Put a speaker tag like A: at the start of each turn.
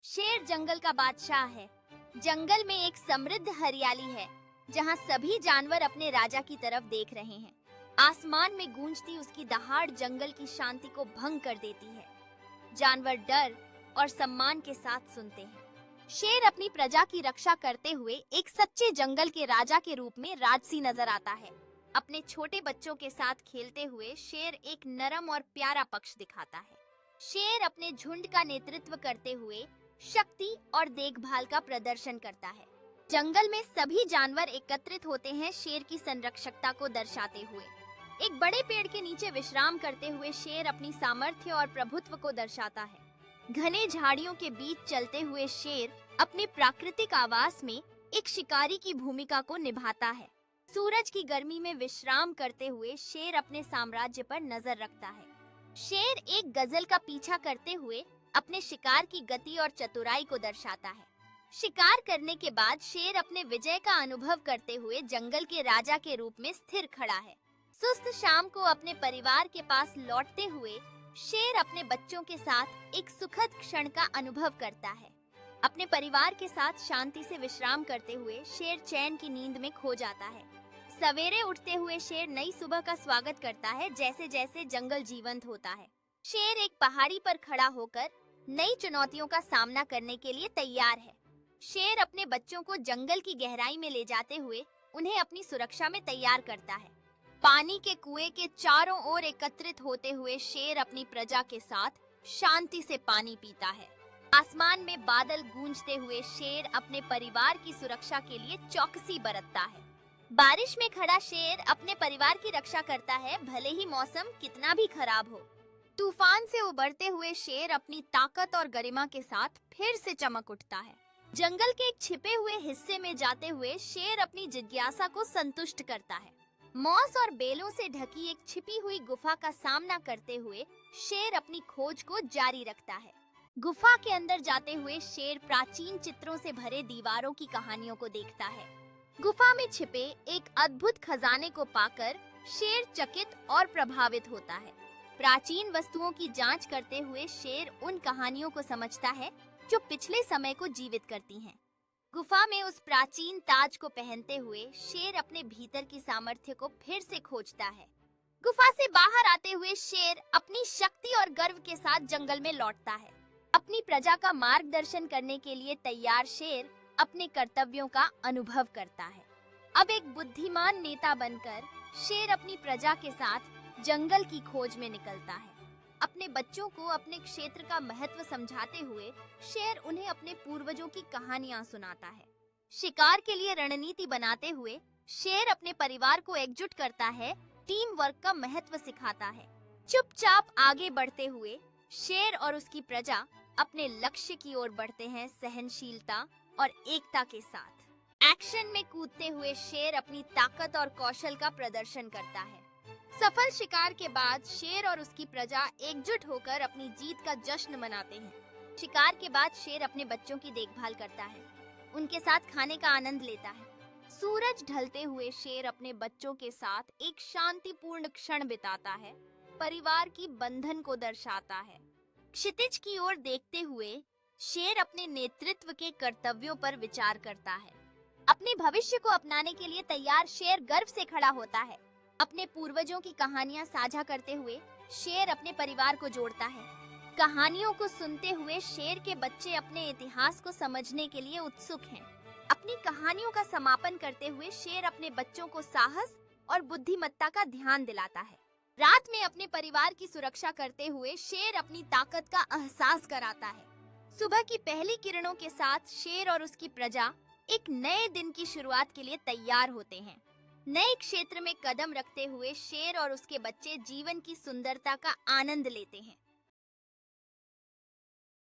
A: शेर जंगल का बादशाह है। जंगल में एक समृद्ध हरियाली है, जहाँ सभी जानवर अपने राजा की तरफ देख रहे हैं। आसमान में गूंजती उसकी दहाड़ जंगल की शांति को भंग कर देती है। जानवर डर और सम्मान के साथ सुनते हैं। शेर अपनी प्रजा की रक्षा करते हुए एक सच्चे जंगल के राजा के रूप में राजसी नजर आता है। अपने छोटे बच्चों के साथ खेलते हुए शेर एक नरम और प्यारा पक्ष दिखाता है। शेर अपने झुंड का नेतृत्व करते हुए शक्ति और देखभाल का प्रदर्शन करता है। जंगल में सभी जानवर एकत्रित होते हैं, शेर की संरक्षकता को दर्शाते हुए। एक बड़े पेड़ के नीचे विश्राम करते हुए शेर अपनी सामर्थ्य और प्रभुत्व को दर्शाता है। घने झाड़ियों के बीच चलते हुए शेर अपने प्राकृतिक आवास में एक शिकारी की भूमिका को निभाता है। सूरज की गर्मी में विश्राम करते हुए शेर अपने साम्राज्य पर नजर रखता है। शेर एक गजल का पीछा करते हुए अपने शिकार की गति और चतुराई को दर्शाता है। शिकार करने के बाद शेर अपने विजय का अनुभव करते हुए जंगल के राजा के रूप में स्थिर खड़ा है। सुस्त शाम को अपने परिवार के पास लौटते हुए शेर अपने बच्चों के साथ एक सुखद क्षण का अनुभव करता है। अपने परिवार के साथ शांति से विश्राम करते हुए शेर चैन की नींद में खो जाता है। सवेरे उठते हुए शेर नई सुबह का स्वागत करता है, जैसे जैसे जंगल जीवंत होता है। शेर एक पहाड़ी पर खड़ा होकर नई चुनौतियों का सामना करने के लिए तैयार है। शेर अपने बच्चों को जंगल की गहराई में ले जाते हुए उन्हें अपनी सुरक्षा में तैयार करता है। पानी के कुएं के चारों ओर एकत्रित होते हुए शेर अपनी प्रजा के साथ शांति से पानी पीता है। आसमान में बादल गूंजते हुए शेर अपने परिवार की सुरक्षा के लिए चौकसी बरतता है। बारिश में खड़ा शेर अपने परिवार की रक्षा करता है, भले ही मौसम कितना भी खराब हो। तूफान से उबरते हुए शेर अपनी ताकत और गरिमा के साथ फिर से चमक उठता है। जंगल के एक छिपे हुए हिस्से में जाते हुए शेर अपनी जिज्ञासा को संतुष्ट करता है। मौस और बेलों से ढकी एक छिपी हुई गुफा का सामना करते हुए शेर अपनी खोज को जारी रखता है। गुफा के अंदर जाते हुए शेर प्राचीन चित्रों से भरे दीवारों की कहानियों को देखता है। गुफा में छिपे एक अद्भुत खजाने को पाकर शेर चकित और प्रभावित होता है। प्राचीन वस्तुओं की जांच करते हुए शेर उन कहानियों को समझता है जो पिछले समय को जीवित करती हैं। गुफा में उस प्राचीन ताज को पहनते हुए शेर अपने भीतर की सामर्थ्य को फिर से खोजता है। गुफा से बाहर आते हुए शेर अपनी शक्ति और गर्व के साथ जंगल में लौटता है। अपनी प्रजा का मार्गदर्शन करने के लिए तैयार शेर अपने कर्तव्यों का अनुभव करता है। अब एक बुद्धिमान नेता बनकर शेर अपनी प्रजा के साथ जंगल की खोज में निकलता है। अपने बच्चों को अपने क्षेत्र का महत्व समझाते हुए शेर उन्हें अपने पूर्वजों की कहानियां सुनाता है। शिकार के लिए रणनीति बनाते हुए शेर अपने परिवार को एकजुट करता है, टीम वर्क का महत्व सिखाता है। चुपचाप आगे बढ़ते हुए शेर और उसकी प्रजा अपने लक्ष्य की ओर बढ़ते हैं, सहनशीलता और एकता के साथ। एक्शन में कूदते हुए शेर अपनी ताकत और कौशल का प्रदर्शन करता है। सफल शिकार के बाद शेर और उसकी प्रजा एकजुट होकर अपनी जीत का जश्न मनाते हैं। शिकार के बाद शेर अपने बच्चों की देखभाल करता है, उनके साथ खाने का आनंद लेता है। सूरज ढलते हुए शेर अपने बच्चों के साथ एक शांतिपूर्ण क्षण बिताता है, परिवार की बंधन को दर्शाता है। क्षितिज की ओर देखते हुए शेर अपने नेतृत्व के कर्तव्यों पर विचार करता है। अपने भविष्य को अपनाने के लिए तैयार शेर गर्व से खड़ा होता है। अपने पूर्वजों की कहानियां साझा करते हुए शेर अपने परिवार को जोड़ता है। कहानियों को सुनते हुए शेर के बच्चे अपने इतिहास को समझने के लिए उत्सुक हैं। अपनी कहानियों का समापन करते हुए शेर अपने बच्चों को साहस और बुद्धिमत्ता का ध्यान दिलाता है। रात में अपने परिवार की सुरक्षा करते हुए शेर अपनी ताकत का एहसास कराता है। सुबह की पहली किरणों के साथ शेर और उसकी प्रजा एक नए दिन की शुरुआत के लिए तैयार होते हैं। नए क्षेत्र में कदम रखते हुए शेर और उसके बच्चे जीवन की सुंदरता का आनंद लेते हैं।